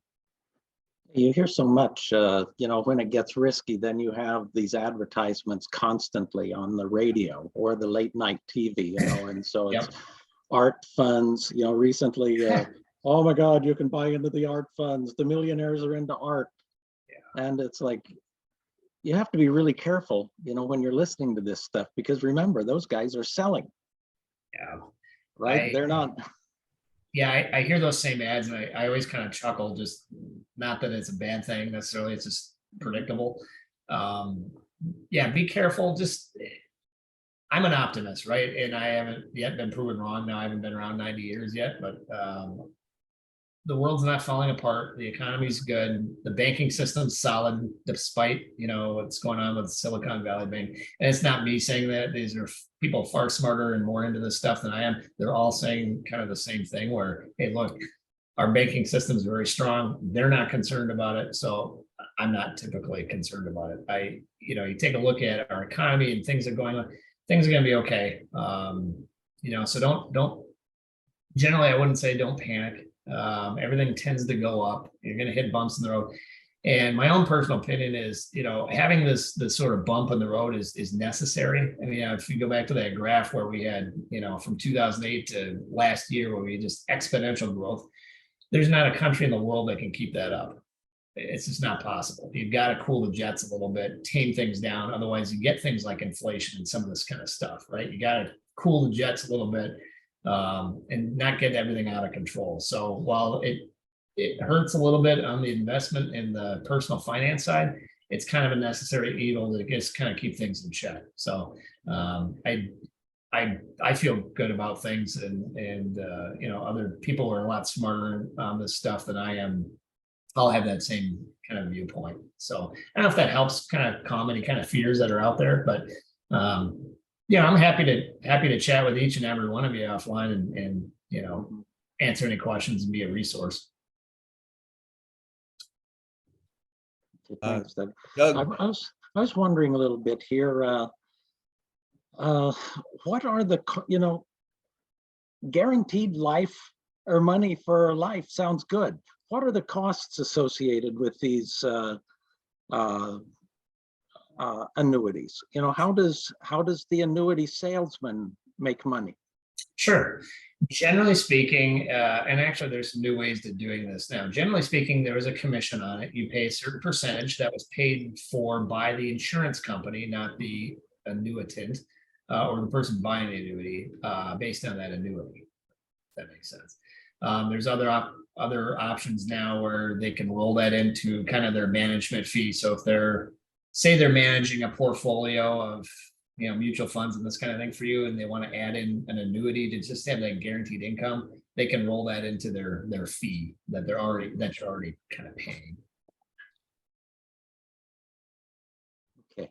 You hear so much, when it gets risky, then you have these advertisements constantly on the radio or the late night TV, and so it's Yep. art funds, recently, oh my God, you can buy into the art funds. The millionaires are into art. Yeah. And it's like, you have to be really careful, when you're listening to this stuff, because remember, those guys are selling. Yeah. Right? They're not. Yeah, I hear those same ads and I always kind of chuckle, just not that it's a bad thing necessarily, it's just predictable. Yeah, be careful. Just, I'm an optimist, right? And I haven't yet been proven wrong. Now I haven't been around 90 years yet, but the world's not falling apart. The economy's good. The banking system's solid, despite what's going on with Silicon Valley Bank. And it's not me saying that. These are people far smarter and more into this stuff than I am. They're all saying kind of the same thing. Where, hey, look, our banking system is very strong. They're not concerned about it, so I'm not typically concerned about it. You take a look at our economy and things are going on. Things are going to be okay. So don't. Generally, I wouldn't say don't panic. Everything tends to go up. You're going to hit bumps in the road. And my own personal opinion is, having this sort of bump in the road is necessary. I mean, if you go back to that graph where we had, from 2008 to last year, where we just exponential growth, there's not a country in the world that can keep that up. It's just not possible. You've got to cool the jets a little bit, tame things down. Otherwise, you get things like inflation and some of this kind of stuff, right? You got to cool the jets a little bit. And not get everything out of control. So while it hurts a little bit on the investment in the personal finance side, it's kind of a necessary evil to just kind of keep things in check. So I feel good about things, and other people are a lot smarter on this stuff than I am. I'll have that same kind of viewpoint. So I don't know if that helps kind of calm any kind of fears that are out there, but yeah, I'm happy to chat with each and every one of you offline and answer any questions and be a resource. Okay, thanks, Doug. Doug, I was wondering a little bit here. What are the guaranteed life or money for life sounds good. What are the costs associated with these annuities? How does the annuity salesman make money? Sure. Generally speaking, and actually there's some new ways to doing this now. Generally speaking, there is a commission on it. You pay a certain percentage that was paid for by the insurance company, not the annuitant or the person buying the annuity based on that annuity. If that makes sense. There's other options now where they can roll that into kind of their management fee. So if they're managing a portfolio of mutual funds and this kind of thing for you, and they want to add in an annuity to just have that guaranteed income, they can roll that into their fee that you're already kind of paying. Okay.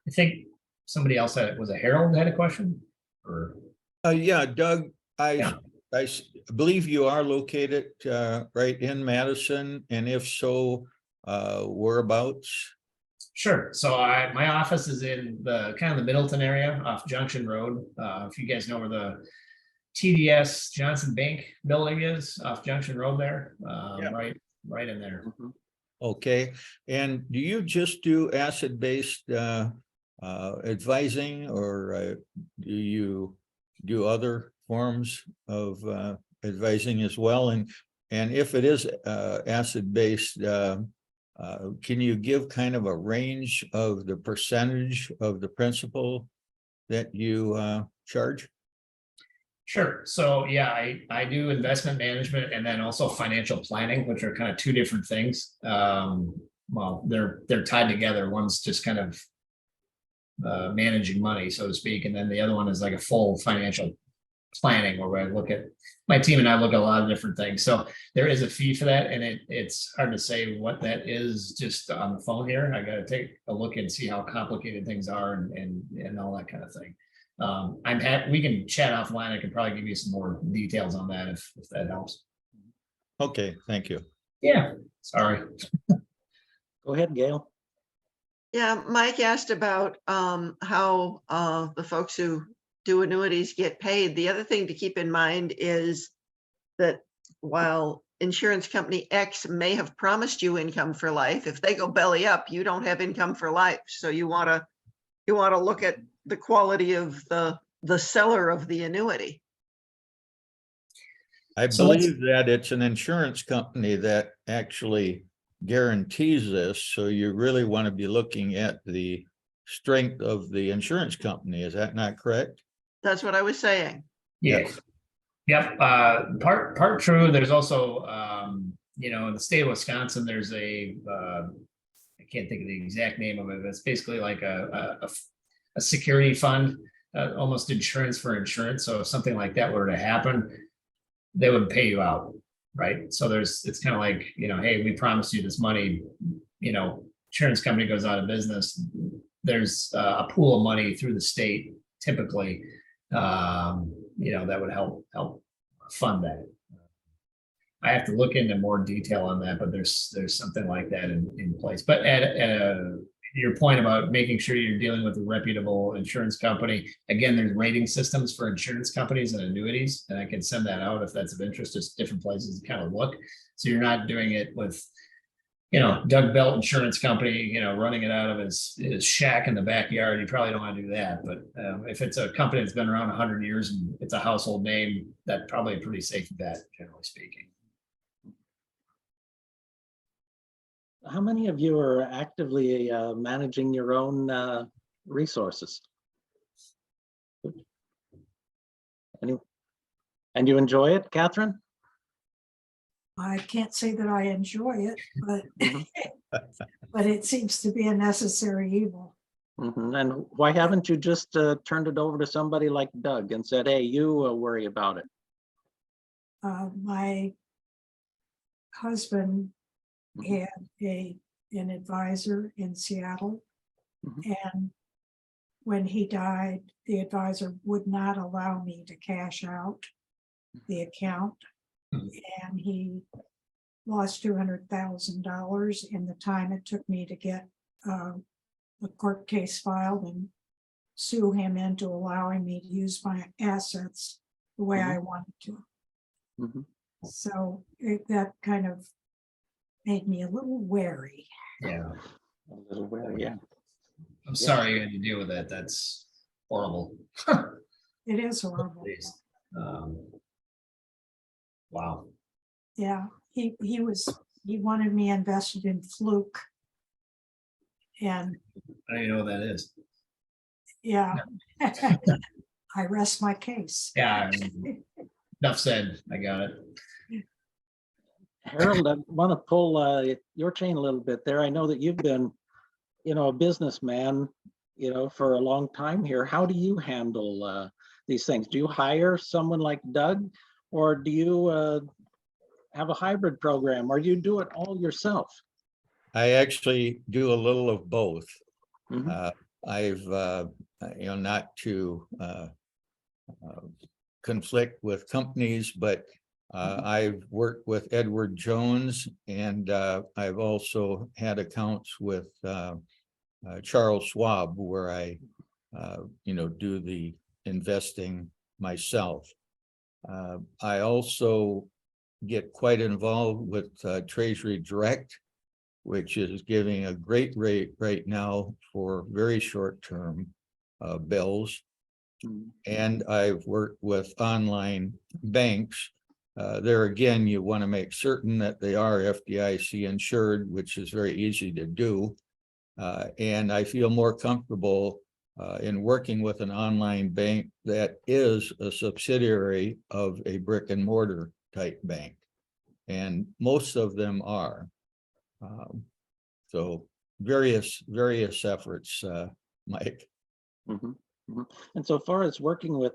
I think somebody else was a Harold had a question, or yeah, Doug, I believe you are located right in Madison, and if so, whereabouts? Sure. So my office is in the kind of the Middleton area off Junction Road. If you guys know where the TDS Johnson Bank building is off Junction Road there, right in there. Mm-hmm. Okay. And do you just do asset-based advising, or do you do other forms of advising as well? And if it is asset-based, can you give kind of a range of the percentage of the principal that you charge? Sure. So yeah, I do investment management and then also financial planning, which are kind of two different things. Well, they're tied together. One's just kind of managing money, so to speak, and then the other one is like a full financial planning, where I look at my team and I look at a lot of different things. So there is a fee for that, and it's hard to say what that is just on the phone here. I got to take a look and see how complicated things are and all that kind of thing. I'm happy we can chat offline. I can probably give you some more details on that if that helps. Okay, thank you. Yeah, sorry. Go ahead, Gail. Yeah, Mike asked about how the folks who do annuities get paid. The other thing to keep in mind is that while insurance company X may have promised you income for life, if they go belly up, you don't have income for life. So you want to look at the quality of the seller of the annuity. I So let's- believe that it's an insurance company that actually guarantees this. So you really want to be looking at the strength of the insurance company. Is that not correct? That's what I was saying. Yes. Yep, part true. There's also, in the state of Wisconsin, there's I can't think of the exact name of it, but it's basically like a security fund, almost insurance for insurance. So if something like that were to happen, they would pay you out, right? So it's kind of like, hey, we promised you this money, insurance company goes out of business. There's a pool of money through the state typically, that would help fund that. I have to look into more detail on that, but there's something like that in place. But at your point about making sure you're dealing with a reputable insurance company, again, there's rating systems for insurance companies and annuities, and I can send that out if that's of interest. Just different places to kind of look. So you're not doing it with, Doug Belt Insurance Company, running it out of his shack in the backyard. You probably don't want to do that. But if it's a company that's been around 100 years and it's a household name, that's probably a pretty safe bet, generally speaking. How many of you are actively managing your own resources? And you enjoy it, Catherine? I can't say that I enjoy it, but Mhm. but it seems to be a necessary evil. Mhm. And why haven't you just turned it over to somebody like Doug and said, hey, you worry about it? My husband Mhm. had an advisor in Seattle, Mhm. and when he died, the advisor would not allow me to cash out the account, and he lost $200,000 in the time it took me to get the court case filed and sue him into allowing me to use my assets the way I wanted to. Mhm. So that kind of made me a little wary. Yeah. A little wary, yeah. I'm sorry you had to deal with that. That's horrible. It is horrible. Please. Wow. Yeah, he wanted me invested in Fluke. And I don't even know what that is. yeah, I rest my case. Yeah. Enough said. I got it. Harold, I want to pull your chain a little bit there. I know that you've been, a businessman, for a long time here. How do you handle these things? Do you hire someone like Doug, or do you have a hybrid program, or do you do it all yourself? I actually do a little of both. Mhm. I've, not to conflict with companies, but I've worked with Edward Jones, and I've also had accounts with Charles Schwab, where I, do the investing myself. I also get quite involved with Treasury Direct, which is giving a great rate right now for very short-term bills. Mhm. And I've worked with online banks. There again, you want to make certain that they are FDIC insured, which is very easy to do. And I feel more comfortable in working with an online bank that is a subsidiary of a brick and mortar type bank. And most of them are. So various efforts, Mike. Mhm. Mhm. And so far as working with,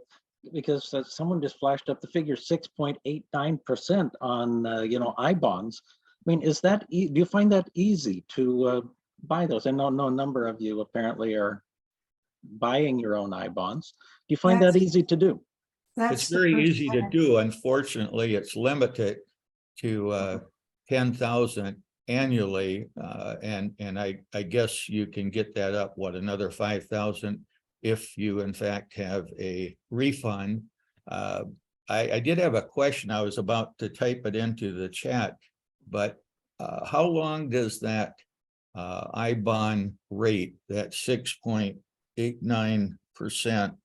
because someone just flashed up the figure 6.89% on, I bonds. I mean, is that, do you find that easy to buy those? I know a number of you apparently are buying your own I bonds. Do you find that That's- easy to do? That's It's the very first easy to time. do. Unfortunately, it's limited to 10,000 annually. And I guess you can get that up, another 5,000 if you in fact have a refund. I did have a question. I was about to type it into the chat, but how long does that I-bond rate, that 6.89%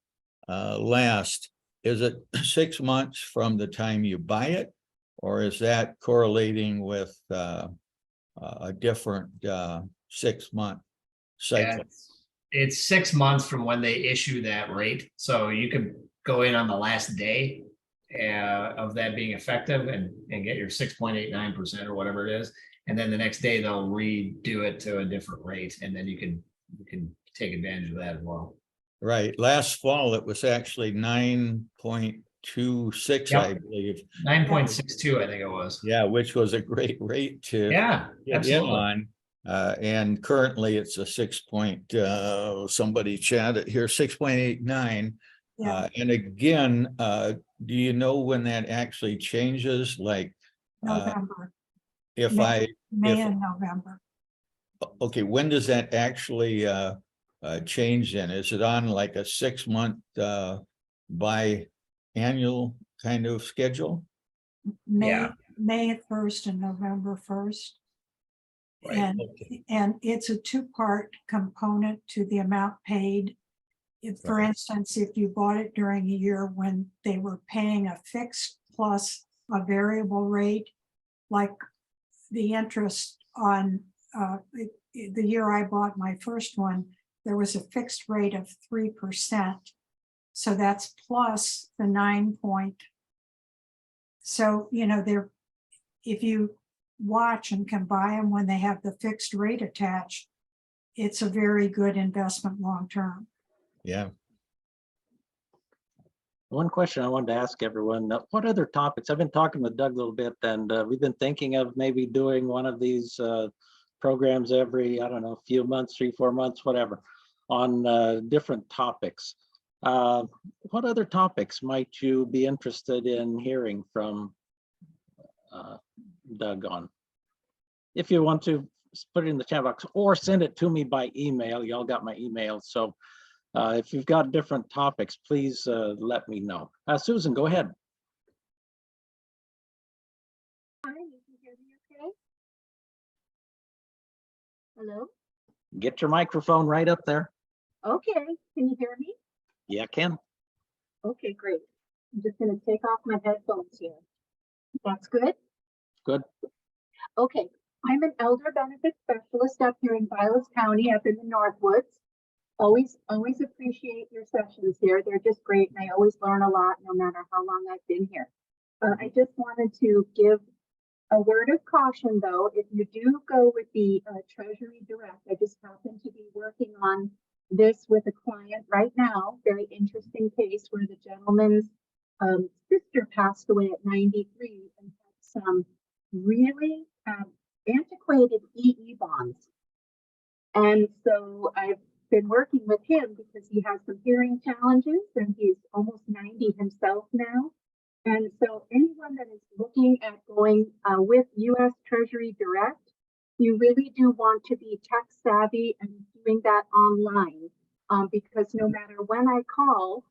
last? Is it 6 months from the time you buy it, or is that correlating with a different 6-month cycle? It's 6 months from when they issue that rate. So you could go in on the last day of that being effective and get your 6.89% or whatever it is. And then the next day they'll redo it to a different rate. And then you can take advantage of that as well. Right. Last fall, it was actually 9.26, I Yep. believe. 9.62, I think it was. Yeah, which was a great rate to Yeah, get in absolutely. on. And currently it's a 6 point, somebody chatted here, 6.89. Yeah, And again, do you know when that actually changes? Like, November, if May if- and November. okay, when does that actually change then? Is it on like a 6-month biannual kind of schedule? Yeah. May 1st and November 1st. Right. And it's a two-part component to the amount paid. If, for Right. instance, if you bought it during a year when they were paying a fixed plus a variable rate, like the interest on the year I bought my first one, there was a fixed rate of 3%. So that's plus the 9 point. So, if you watch and can buy them when they have the fixed rate attached, it's a very good investment long-term. Yeah. One question I wanted to ask everyone, what other topics? I've been talking with Doug a little bit, and we've been thinking of maybe doing one of these programs every, I don't know, few months, 3-4 months, whatever, on different topics. What other topics might you be interested in hearing from Doug on? If you want to put it in the chat box or send it to me by email. Y'all got my email. So if you've got different topics, please let me know. Susan, go ahead. Hi, you can hear me okay? Hello? Get your microphone right up there. Okay, can you hear me? Yeah, Ken. Okay, great. I'm just gonna take off my headphones here. That's good? Good. Okay, I'm an elder benefits specialist up here in Vilas County, up in the Northwoods. Always appreciate your sessions here. They're just great, and I always learn a lot, no matter how long I've been here. I just wanted to give a word of caution, though. If you do go with the Treasury Direct, I just happen to be working on this with a client right now. Very interesting case where the gentleman's sister passed away at 93 and had some really antiquated EE bonds. And so I've been working with him because he has some hearing challenges and he's almost 90 himself now. And so anyone that is looking at going with US Treasury Direct, you really do want to be tech savvy and doing that online because no matter when I call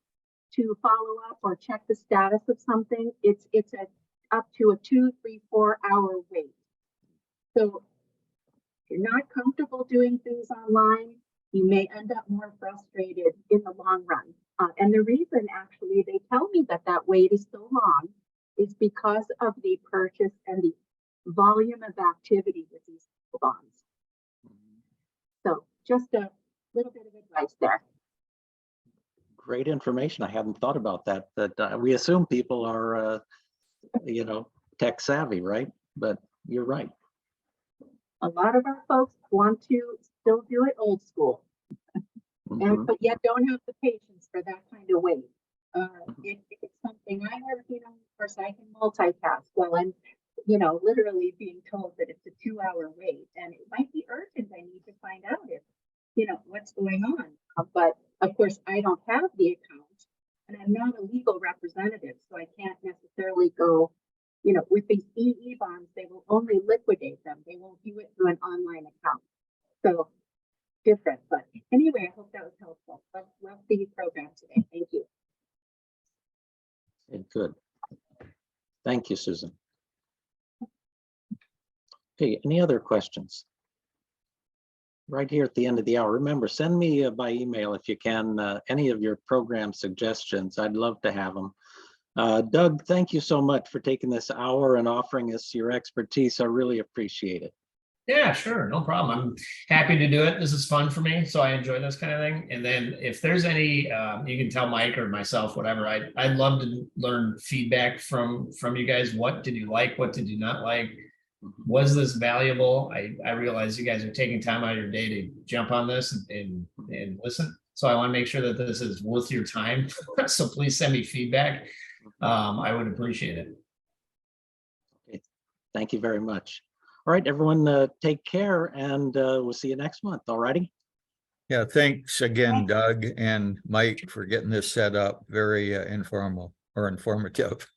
to follow up or check the status of something, it's up to a 2, 3, 4 hour wait. So if you're not comfortable doing things online, you may end up more frustrated in the long run. And the reason actually they tell me that wait is so long is because of the purchase and the volume of activity with these bonds. So just a little bit of advice there. Great information. I hadn't thought about that. That we assume people are, tech savvy, right? But you're right. A lot of our folks want to still do it old school, Mhm. but yet don't have the patience for that kind of wait. If it's something I work, of course I can multitask while I'm, literally being told that it's a 2-hour wait, and it might be urgent. I need to find out if, what's going on. But of course, I don't have the account, and I'm not a legal representative, so I can't necessarily go. With these EE bonds, they will only liquidate them. They won't do it through an online account. So different. But anyway, I hope that was helpful. Love the program today. Thank you. Good. Thank you, Susan. Okay, any other questions? Right here at the end of the hour. Remember, send me by email if you can, any of your program suggestions. I'd love to have them. Doug, thank you so much for taking this hour and offering us your expertise. I really appreciate it. Yeah, sure. No problem. I'm happy to do it. This is fun for me. So I enjoy this kind of thing. And then if there's any, you can tell Mike or myself, whatever, I'd love to learn feedback from you guys. What did you like? What did you not like? Was this valuable? I realize you guys are taking time out of your day to jump on this and listen. So I want to make sure that this is worth your time. So please send me feedback. I would appreciate it. Okay. Thank you very much. All right, everyone, take care, and we'll see you next month. All righty. Yeah, thanks again, Doug and Mike, for getting this set up. Very informal or informative.